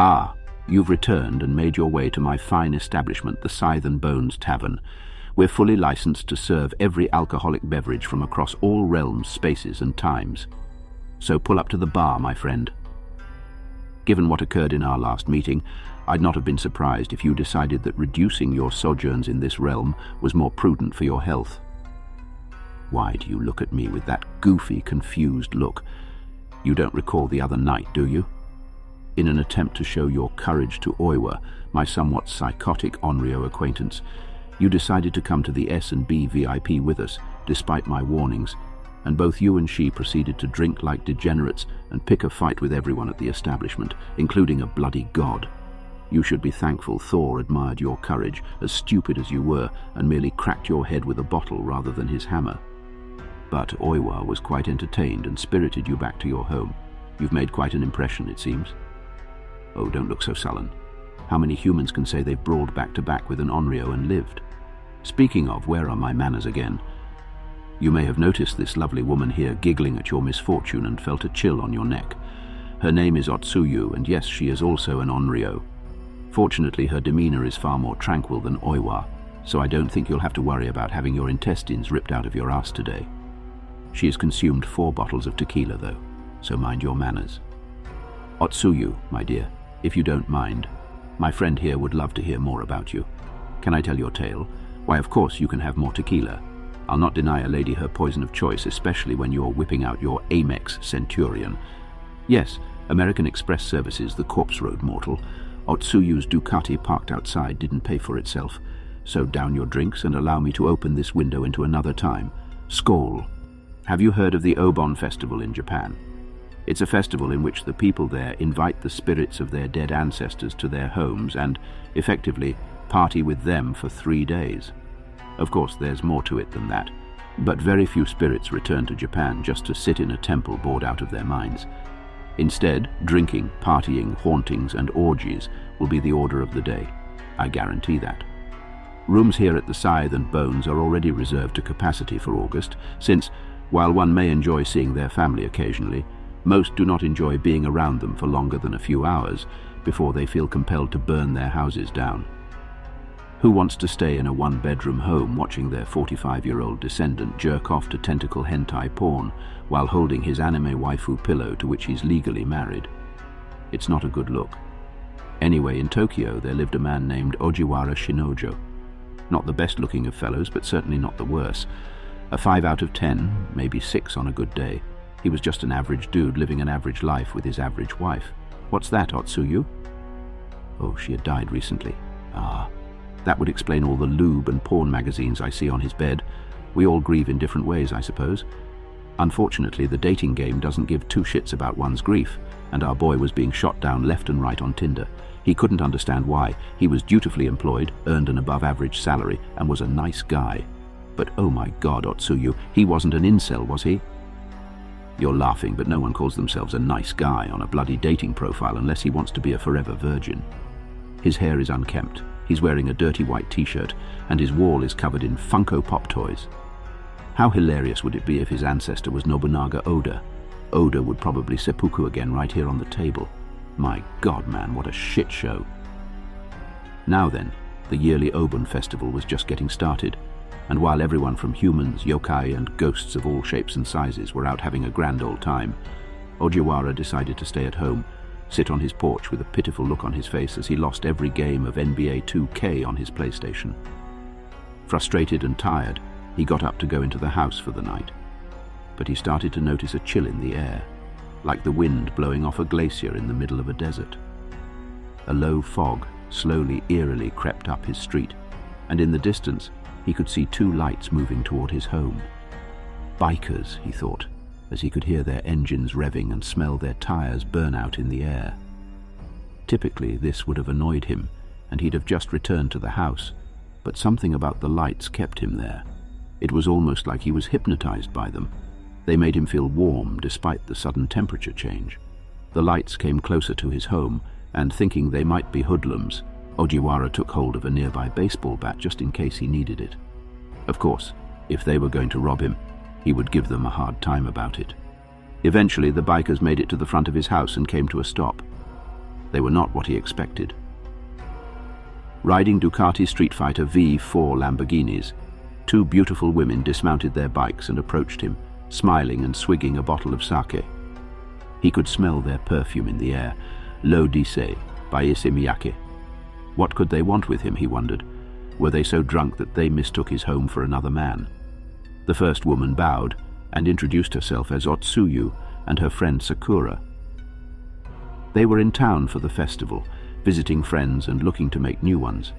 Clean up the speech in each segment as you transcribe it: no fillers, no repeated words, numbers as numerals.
Ah, you've returned and made your way to my fine establishment, the Scythe and Bones Tavern. We're fully licensed to serve every alcoholic beverage from across all realms, spaces, and times. So pull up to the bar, my friend. Given what occurred in our last meeting, I'd not have been surprised if you decided that reducing your sojourns in this realm was more prudent for your health. Why do you look at me with that goofy, confused look? You don't recall the other night, do you? In an attempt to show your courage to Oiwa, my somewhat psychotic onryo acquaintance, you decided to come to the S&B VIP with us, despite my warnings, and both you and she proceeded to drink like degenerates and pick a fight with everyone at the establishment, including a bloody god. You should be thankful Thor admired your courage, as stupid as you were, and merely cracked your head with a bottle rather than his hammer. But Oiwa was quite entertained and spirited you back to your home. You've made quite an impression, it seems. Oh, don't look so sullen. How many humans can say they've brawled back-to-back with an onryo and lived? Speaking of, where are my manners again? You may have noticed this lovely woman here giggling at your misfortune and felt a chill on your neck. Her name is Otsuyu, and yes, she is also an onryo. Fortunately, her demeanor is far more tranquil than Oiwa, so I don't think you'll have to worry about having your intestines ripped out of your ass today. She has consumed 4 bottles of tequila, though, so mind your manners. Otsuyu, my dear, if you don't mind, my friend here would love to hear more about you. Can I tell your tale? Why, of course, you can have more tequila. I'll not deny a lady her poison of choice, especially when you're whipping out your Amex Centurion. Yes, American Express Services, the Corpseroad mortal. Otsuyu's Ducati parked outside didn't pay for itself. So down your drinks and allow me to open this window into another time. Skål. Have you heard of the Obon Festival in Japan? It's a festival in which the people there invite the spirits of their dead ancestors to their homes and, effectively, party with them for 3 days. Of course, there's more to it than that, but very few spirits return to Japan just to sit in a temple bored out of their minds. Instead, drinking, partying, hauntings, and orgies will be the order of the day. I guarantee that. Rooms here at the Scythe and Bones are already reserved to capacity for August, since, while one may enjoy seeing their family occasionally, most do not enjoy being around them for longer than a few hours before they feel compelled to burn their houses down. Who wants to stay in a one-bedroom home watching their 45-year-old descendant jerk off to tentacle hentai porn while holding his anime waifu pillow to which he's legally married? It's not a good look. Anyway, in Tokyo there lived a man named Ojiwara Shinojo. Not the best-looking of fellows, but certainly not the worse. A 5 out of 10, maybe 6 on a good day. He was just an average dude living an average life with his average wife. What's that, Otsuyu? Oh, she had died recently. Ah. That would explain all the lube and porn magazines I see on his bed. We all grieve in different ways, I suppose. Unfortunately, the dating game doesn't give 2 shits about one's grief, and our boy was being shot down left and right on Tinder. He couldn't understand why. He was dutifully employed, earned an above-average salary, and was a nice guy. But oh my God, Otsuyu, he wasn't an incel, was he? You're laughing, but no one calls themselves a nice guy on a bloody dating profile unless he wants to be a forever virgin. His hair is unkempt. He's wearing a dirty white t-shirt, and his wall is covered in Funko Pop toys. How hilarious would it be if his ancestor was Nobunaga Oda? Oda would probably seppuku again right here on the table. My God, man, what a shit show. Now then, the yearly Obon festival was just getting started, and while everyone from humans, yokai, and ghosts of all shapes and sizes were out having a grand old time, Ojiwara decided to stay at home, sit on his porch with a pitiful look on his face as he lost every game of NBA 2K on his PlayStation. Frustrated and tired, he got up to go into the house for the night. But he started to notice a chill in the air, like the wind blowing off a glacier in the middle of a desert. A low fog slowly, eerily crept up his street, and in the distance he could see 2 lights moving toward his home. Bikers, he thought, as he could hear their engines revving and smell their tires burn out in the air. Typically, this would have annoyed him, and he'd have just returned to the house, but something about the lights kept him there. It was almost like he was hypnotized by them. They made him feel warm despite the sudden temperature change. The lights came closer to his home, and thinking they might be hoodlums, Ojiwara took hold of a nearby baseball bat just in case he needed it. Of course, if they were going to rob him, he would give them a hard time about it. Eventually, the bikers made it to the front of his house and came to a stop. They were not what he expected. Riding Ducati Street Fighter V4 Lamborghinis, two beautiful women dismounted their bikes and approached him, smiling and swigging a bottle of sake. He could smell their perfume in the air, L'eau d'Issei by Issey Miyake. What could they want with him, he wondered? Were they so drunk that they mistook his home for another man? The first woman bowed and introduced herself as Otsuyu and her friend Sakura. They were in town for the festival, visiting friends and looking to make new ones.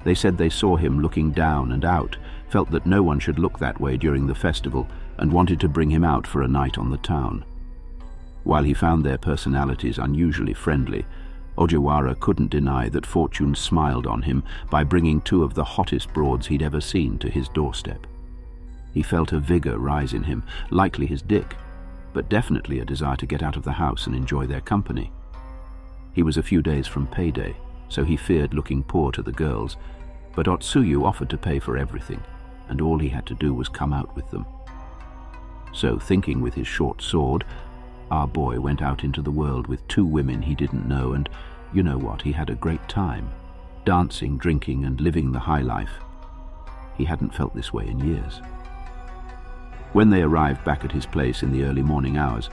They said they saw him looking down and out, felt that no one should look that way during the festival, and wanted to bring him out for a night on the town. While he found their personalities unusually friendly, Ojiwara couldn't deny that fortune smiled on him by bringing two of the hottest broads he'd ever seen to his doorstep. He felt a vigor rise in him, likely his dick, but definitely a desire to get out of the house and enjoy their company. He was a few days from payday, so he feared looking poor to the girls, but Otsuyu offered to pay for everything, and all he had to do was come out with them. So, thinking with his short sword, our boy went out into the world with two women he didn't know, and you know what, he had a great time, dancing, drinking, and living the high life. He hadn't felt this way in years. When they arrived back at his place in the early morning hours,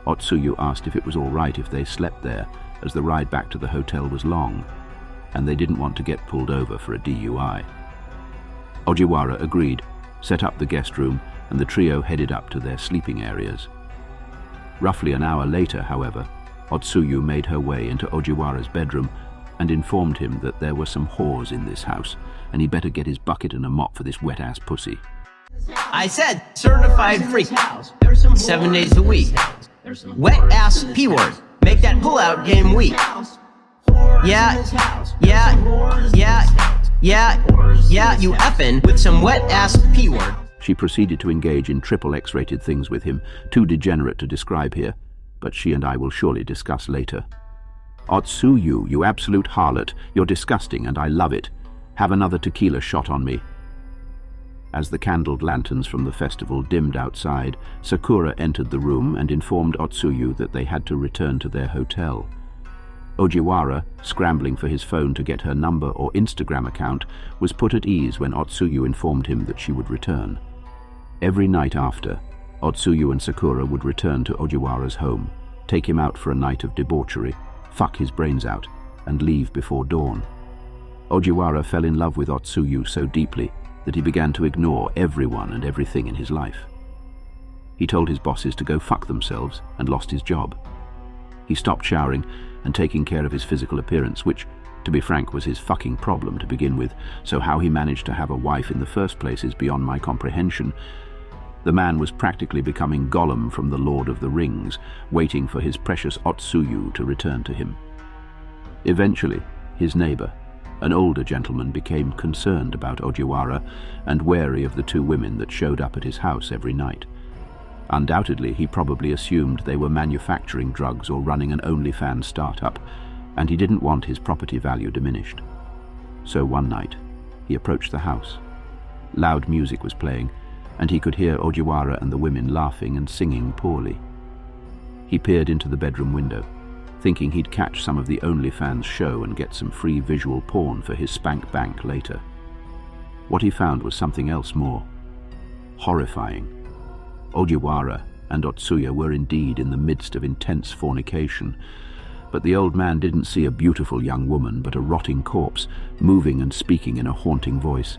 Otsuyu asked if it was all right if they slept there, as the ride back to the hotel was long, and they didn't want to get pulled over for a DUI. Ojiwara agreed, set up the guest room, and the trio headed up to their sleeping areas. Roughly an hour later, however, Otsuyu made her way into Ojiwara's bedroom and informed him that there were some whores in this house, and he better get his bucket and a mop for this wet-ass pussy. I said certified freak, 7 days a week. Wet-ass P-word, make that pull-out game weak. Yeah, you effin' with some wet-ass P-word. She proceeded to engage in triple X-rated things with him, too degenerate to describe here, but she and I will surely discuss later. Otsuyu, you absolute harlot, you're disgusting and I love it. Have another tequila shot on me. As the candled lanterns from the festival dimmed outside, Sakura entered the room and informed Otsuyu that they had to return to their hotel. Ojiwara, scrambling for his phone to get her number or Instagram account, was put at ease when Otsuyu informed him that she would return. Every night after, Otsuyu and Sakura would return to Ojiwara's home, take him out for a night of debauchery, fuck his brains out, and leave before dawn. Ojiwara fell in love with Otsuyu so deeply that he began to ignore everyone and everything in his life. He told his bosses to go fuck themselves and lost his job. He stopped showering and taking care of his physical appearance, which, to be frank, was his fucking problem to begin with, so how he managed to have a wife in the first place is beyond my comprehension. The man was practically becoming Gollum from the Lord of the Rings, waiting for his precious Otsuyu to return to him. Eventually, his neighbor, an older gentleman, became concerned about Ojiwara and wary of the two women that showed up at his house every night. Undoubtedly, he probably assumed they were manufacturing drugs or running an OnlyFans startup, and he didn't want his property value diminished. So one night, he approached the house. Loud music was playing, and he could hear Ojiwara and the women laughing and singing poorly. He peered into the bedroom window, thinking he'd catch some of the OnlyFans show and get some free visual porn for his spank bank later. What he found was something else more horrifying. Ojiwara and Otsuya were indeed in the midst of intense fornication, but the old man didn't see a beautiful young woman but a rotting corpse, moving and speaking in a haunting voice.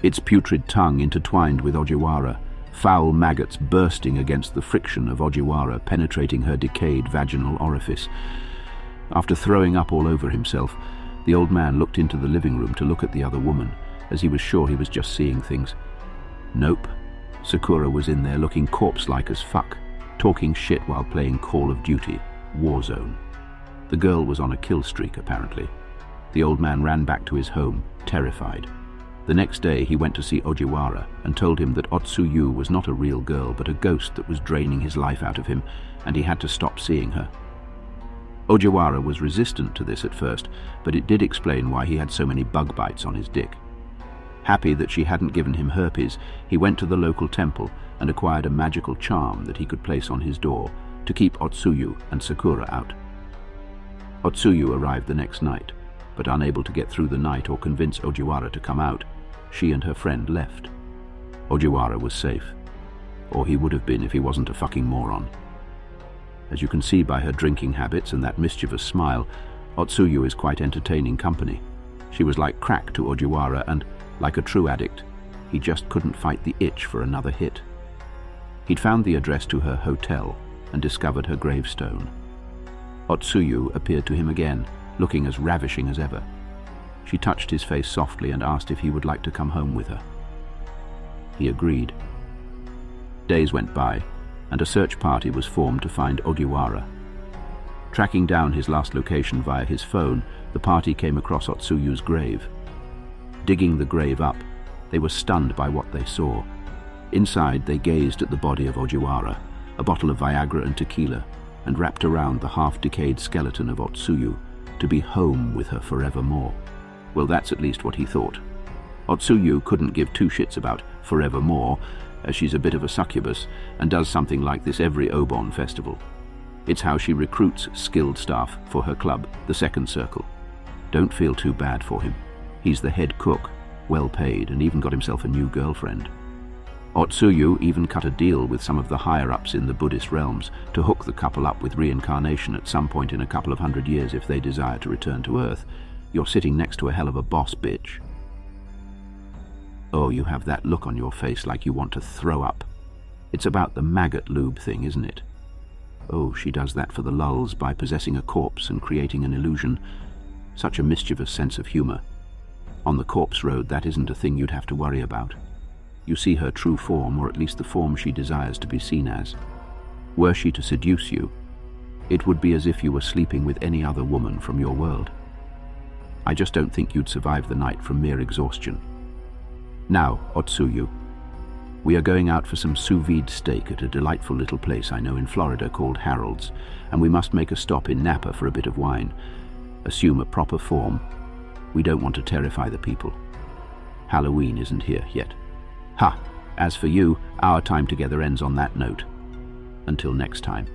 Its putrid tongue intertwined with Ojiwara, foul maggots bursting against the friction of Ojiwara penetrating her decayed vaginal orifice. After throwing up all over himself, the old man looked into the living room to look at the other woman, as he was sure he was just seeing things. Nope. Sakura was in there looking corpse-like as fuck, talking shit while playing Call of Duty, Warzone. The girl was on a kill streak, apparently. The old man ran back to his home, terrified. The next day he went to see Ojiwara and told him that Otsuyu was not a real girl but a ghost that was draining his life out of him, and he had to stop seeing her. Ojiwara was resistant to this at first, but it did explain why he had so many bug bites on his dick. Happy that she hadn't given him herpes, he went to the local temple and acquired a magical charm that he could place on his door to keep Otsuyu and Sakura out. Otsuyu arrived the next night, but unable to get through the night or convince Ojiwara to come out, she and her friend left. Ojiwara was safe, or he would have been if he wasn't a fucking moron. As you can see by her drinking habits and that mischievous smile, Otsuyu is quite entertaining company. She was like crack to Ojiwara and, like a true addict, he just couldn't fight the itch for another hit. He'd found the address to her hotel and discovered her gravestone. Otsuyu appeared to him again, looking as ravishing as ever. She touched his face softly and asked if he would like to come home with her. He agreed. Days went by, and a search party was formed to find Ogiwara. Tracking down his last location via his phone, the party came across Otsuyu's grave. Digging the grave up, they were stunned by what they saw. Inside, they gazed at the body of Ogiwara, a bottle of Viagra and tequila, and wrapped around the half-decayed skeleton of Otsuyu to be home with her forevermore. Well, that's at least what he thought. Otsuyu couldn't give two shits about forevermore, as she's a bit of a succubus and does something like this every Obon festival. It's how she recruits skilled staff for her club, the Second Circle. Don't feel too bad for him. He's the head cook, well paid, and even got himself a new girlfriend. Otsuyu even cut a deal with some of the higher-ups in the Buddhist realms to hook the couple up with reincarnation at some point in a couple of 100 years if they desire to return to Earth. You're sitting next to a hell of a boss, bitch. Oh, you have that look on your face like you want to throw up. It's about the maggot lube thing, isn't it? Oh, she does that for the lulz by possessing a corpse and creating an illusion. Such a mischievous sense of humor. On the Corpseroad, that isn't a thing you'd have to worry about. You see her true form, or at least the form she desires to be seen as. Were she to seduce you, it would be as if you were sleeping with any other woman from your world. I just don't think you'd survive the night from mere exhaustion. Now, Otsuyu, we are going out for some sous vide steak at a delightful little place I know in Florida called Harold's, and we must make a stop in Napa for a bit of wine. Assume a proper form. We don't want to terrify the people. Halloween isn't here yet. Ha! As for you, our time together ends on that note. Until next time.